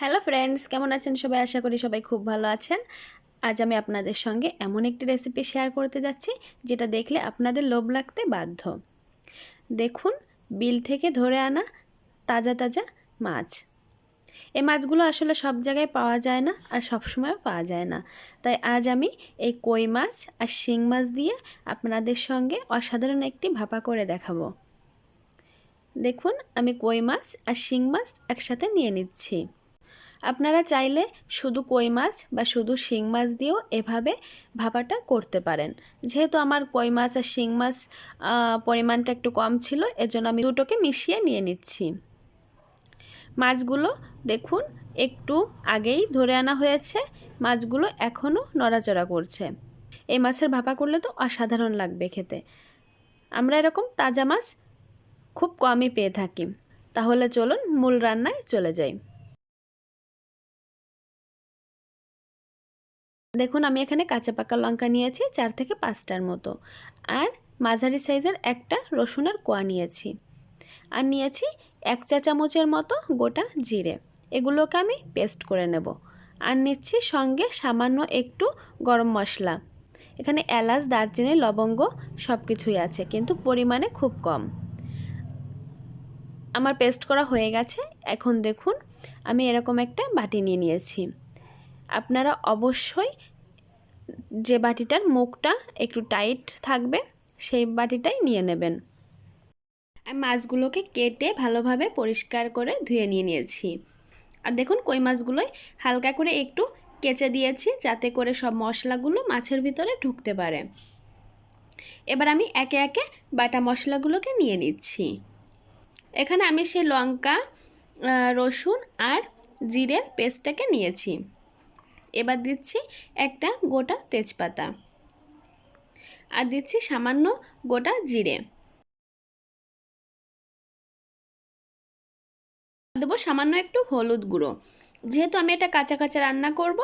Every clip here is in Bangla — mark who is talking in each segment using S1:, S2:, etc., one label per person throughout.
S1: হ্যালো ফ্রেন্ডস, কেমন আছেন সবাই? আশা করি সবাই খুব ভালো আছেন। আজ আমি আপনাদের সঙ্গে এমন একটি রেসিপি শেয়ার করতে যাচ্ছি যেটা দেখলে আপনাদের লোভ লাগতে বাধ্য। দেখুন, বিল থেকে ধরে আনা তাজা তাজা মাছ। এই মাছগুলো আসলে সব জায়গায় পাওয়া যায় না আর সব সময়ও পাওয়া যায় না। তাই আজ আমি এই কই মাছ আর শিং মাছ দিয়ে আপনাদের সঙ্গে অসাধারণ একটি ভাপা করে দেখাবো। দেখুন, আমি কই মাছ আর শিং মাছ একসাথে নিয়ে নিচ্ছি। আপনারা চাইলে শুধু কই মাছ বা শুধু শিং মাছ দিয়েও এভাবে ভাপাটা করতে পারেন। যেহেতু আমার কই মাছ আর শিং মাছ পরিমাণটা একটু কম ছিল, এজন্য আমি দুটোকে মিশিয়ে নিয়ে নিচ্ছি। মাছগুলো দেখুন একটু আগেই ধরে আনা হয়েছে, মাছগুলো এখনও নড়াচড়া করছে। এই মাছের ভাপা করলে তো অসাধারণ লাগবে খেতে। আমরা এরকম তাজা মাছ খুব কমই পেয়ে থাকি। তাহলে চলুন মূল রান্নায় চলে যাই। দেখুন, আমি এখানে কাঁচা পাকা লঙ্কা নিয়েছি 4 থেকে 5টার মতো, আর মাঝারি সাইজের একটা রসুনের কোয়া নিয়েছি, আর নিয়েছি 1 চা চামচের মতো গোটা জিরে। এগুলোকে আমি পেস্ট করে নেব। আর নিচ্ছি সঙ্গে সামান্য একটু গরম মশলা। এখানে এলাচ, দারচিনি, লবঙ্গ সব কিছুই আছে, কিন্তু পরিমাণে খুব কম। আমার পেস্ট করা হয়ে গেছে। এখন দেখুন, আমি এরকম একটা বাটি নিয়ে নিয়েছি। আপনারা অবশ্যই যে বাটিটার মুখটা একটু টাইট থাকবে সেই বাটিটাই নিয়ে নেবেন। আমি মাছগুলোকে কেটে ভালোভাবে পরিষ্কার করে ধুয়ে নিয়ে নিয়েছি। আর দেখুন, কই মাছগুলোই হালকা করে একটু কেচে দিয়েছি যাতে করে সব মশলাগুলো মাছের ভিতরে ঢুকতে পারে। এবার আমি একে একে বাটা মশলাগুলোকে নিয়ে নিচ্ছি। এখানে আমি সেই লঙ্কা, রসুন আর জিরের পেস্টটাকে নিয়েছি। এবার দিচ্ছি একটা গোটা তেজপাতা, আর দিচ্ছি সামান্য গোটা জিরে। দেবো সামান্য একটু হলুদ গুঁড়ো। যেহেতু আমি এটা কাঁচা কাঁচা রান্না করব,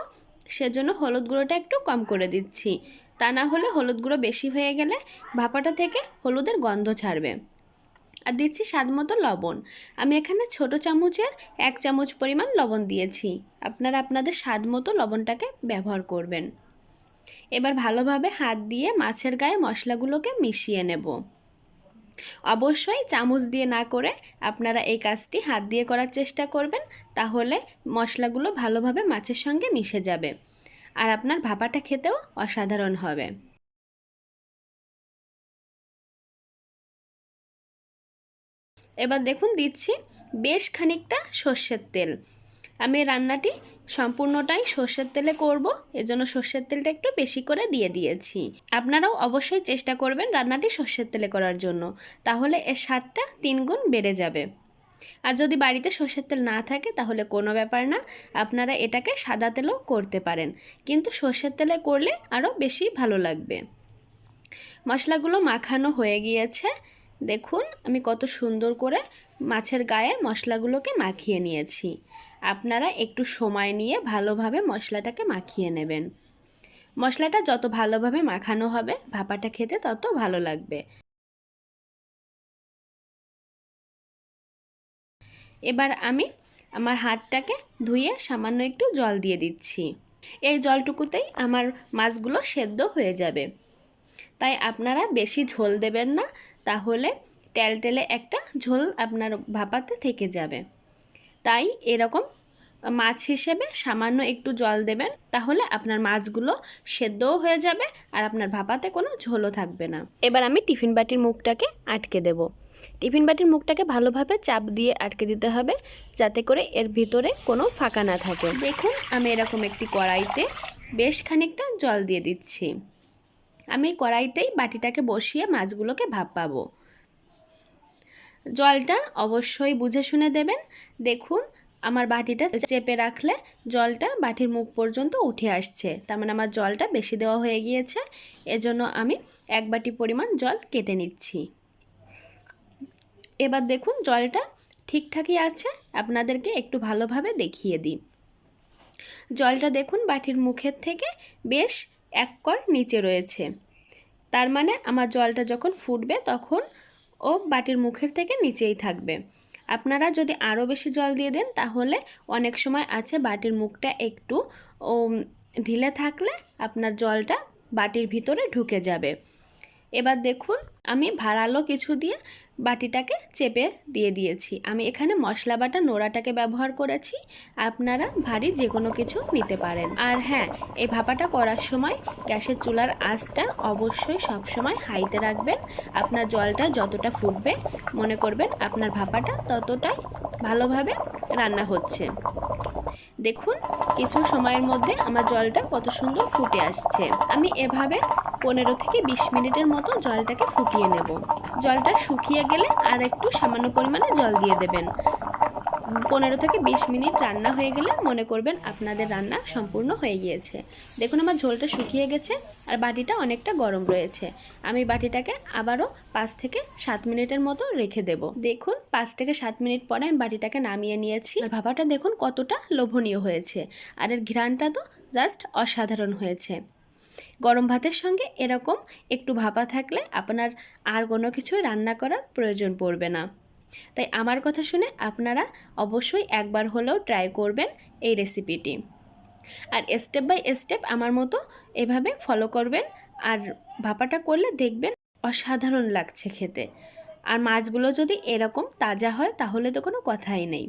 S1: সেজন্য হলুদ গুঁড়োটা একটু কম করে দিচ্ছি। তা না হলে হলুদ গুঁড়ো বেশি হয়ে গেলে ভাপাটা থেকে হলুদের গন্ধ ছাড়বে। আর দিচ্ছি স্বাদ মতো লবণ। আমি এখানে ছোট চামচের 1 চামচ পরিমাণ লবণ দিয়েছি। আপনারা আপনাদের স্বাদ মতো লবণটাকে ব্যবহার করবেন। এবার ভালোভাবে হাত দিয়ে মাছের গায়ে মশলাগুলোকে মিশিয়ে নেব। অবশ্যই চামচ দিয়ে না করে আপনারা এই কাজটি হাত দিয়ে করার চেষ্টা করবেন, তাহলে মশলাগুলো ভালোভাবে মাছের সঙ্গে মিশে যাবে আর আপনার ভাপাটা খেতেও অসাধারণ হবে। এবার দেখুন, দিচ্ছি বেশ খানিকটা সর্ষের তেল। আমি রান্নাটি সম্পূর্ণটাই সর্ষের তেলে করব, এজন্য সর্ষের তেলটা একটু বেশি করে দিয়ে দিয়েছি। আপনারাও অবশ্যই চেষ্টা করবেন রান্নাটি সর্ষের তেলে করার জন্য, তাহলে এর স্বাদটা 3 গুণ বেড়ে যাবে। আর যদি বাড়িতে সর্ষের তেল না থাকে তাহলে কোনো ব্যাপার না, আপনারা এটাকে সাদা তেলেও করতে পারেন, কিন্তু সর্ষের তেলে করলে আরও বেশি ভালো লাগবে। মশলাগুলো মাখানো হয়ে গিয়েছে। দেখুন, আমি কত সুন্দর করে মাছের গায়ে মশলাগুলোকে মাখিয়ে নিয়েছি। আপনারা একটু সময় নিয়ে ভালোভাবে মশলাটাকে মাখিয়ে নেবেন। মশলাটা যত ভালোভাবে মাখানো হবে ভাপাটা খেতে তত ভালো লাগবে। এবার আমি আমার হাতটাকে ধুয়ে সামান্য একটু জল দিয়ে দিচ্ছি। এই জলটুকুতেই আমার মাছগুলো সেদ্ধ হয়ে যাবে। তাই আপনারা বেশি ঝোল দেবেন না, তাহলে টেলটেলে একটা ঝোল আপনার ভাপাতে থেকে যাবে। তাই এরকম মাছ হিসেবে সামান্য একটু জল দেবেন, তাহলে আপনার মাছগুলো সেদ্ধও হয়ে যাবে আর আপনার ভাপাতে কোনো ঝোলও থাকবে না। এবার আমি টিফিন বাটির মুখটাকে আটকে দেব। টিফিন বাটির মুখটাকে ভালোভাবে চাপ দিয়ে আটকে দিতে হবে, যাতে করে এর ভিতরে কোনো ফাঁকা না থাকে। দেখুন, আমি এরকম একটি কড়াইতে বেশ খানিকটা জল দিয়ে দিচ্ছি। আমি কড়াইতেই বাটিটাকে বসিয়ে মাছগুলোকে ভাপাবো। জলটা অবশ্যই বুঝে শুনে দেবেন। দেখুন, আমার বাটিটা চেপে রাখলে জলটা বাটির মুখ পর্যন্ত উঠে আসছে, তার মানে আমার জলটা বেশি দেওয়া হয়ে গিয়েছে। এজন্য আমি 1 বাটি পরিমাণ জল কেটে নিচ্ছি। এবার দেখুন, জলটা ঠিকঠাকই আছে। আপনাদেরকে একটু ভালোভাবে দেখিয়ে দিই। জলটা দেখুন বাটির মুখের থেকে বেশ 1 কর নিচে রয়েছে। তার মানে আমার জলটা যখন ফুটবে তখন ও বাটির মুখের থেকে নিচেই থাকবে। আপনারা যদি আরও বেশি জল দিয়ে দেন তাহলে অনেক সময় আছে বাটির মুখটা একটু ঢিলে থাকলে আপনার জলটা বাটির ভিতরে ঢুকে যাবে। এবার দেখুন আমি ভাড়ালো কিছু দিয়ে বাটিটাকে চেপে দিয়ে দিয়েছি। আমি এখানে মশলা বাটা নোড়াটাকে ব্যবহার করেছি, আপনারা ভারী যে কোনো কিছু নিতে পারেন। আর হ্যাঁ, এই ভাপাটা করার সময় গ্যাসের চুলার আঁচটা অবশ্যই সবসময় হাইতে রাখবেন। আপনার জলটা যতটা ফুটবে মনে করবেন আপনার ভাপাটা ততটাই ভালোভাবে রান্না হচ্ছে। দেখুন কিছু সময়ের মধ্যে আমার জলটা কত সুন্দর ফুটে আসছে। আমি এভাবে 15 থেকে 20 মিনিটের মতো জলটাকে ফুটিয়ে নেব। জলটা শুকিয়ে গেলে আর একটু সামান্য পরিমাণে জল দিয়ে দেবেন। 15 থেকে 20 মিনিট রান্না হয়ে গেলে মনে করবেন আপনাদের রান্না সম্পূর্ণ হয়ে গিয়েছে। দেখুন আমার ঝোলটা শুকিয়ে গেছে আর বাটিটা অনেকটা গরম রয়েছে। আমি বাটিটাকে আবারও 5 থেকে 7 মিনিটের মতো রেখে দেব। দেখুন 5 থেকে 7 মিনিট পরে আমি বাটিটাকে নামিয়ে নিয়েছি। আর ভাপাটা দেখুন কতটা লোভনীয় হয়েছে, আর এর ঘ্রাণটা তো জাস্ট অসাধারণ হয়েছে। গরম ভাতের সঙ্গে এরকম একটু ভাপা থাকলে আপনার আর কোনো কিছুই রান্না করার প্রয়োজন পড়বে না। তাই আমার কথা শুনে আপনারা অবশ্যই একবার হলেও ট্রাই করবেন এই রেসিপিটি, আর স্টেপ বাই স্টেপ আমার মতো এভাবে ফলো করবেন। আর ভাপাটা করলে দেখবেন অসাধারণ লাগছে খেতে। আর মাছগুলো যদি এরকম তাজা হয় তাহলে তো কোনো কথাই নেই।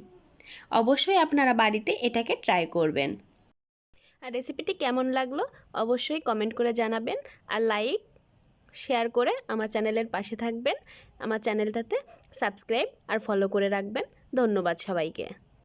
S1: অবশ্যই আপনারা বাড়িতে এটাকে ট্রাই করবেন। আর রেসিপিটি কেমন লাগলো অবশ্যই কমেন্ট করে জানাবেন, আর লাইক শেয়ার করে আমার চ্যানেলের পাশে থাকবেন। আমার চ্যানেলটাতে সাবস্ক্রাইব আর ফলো করে রাখবেন। ধন্যবাদ সবাইকে।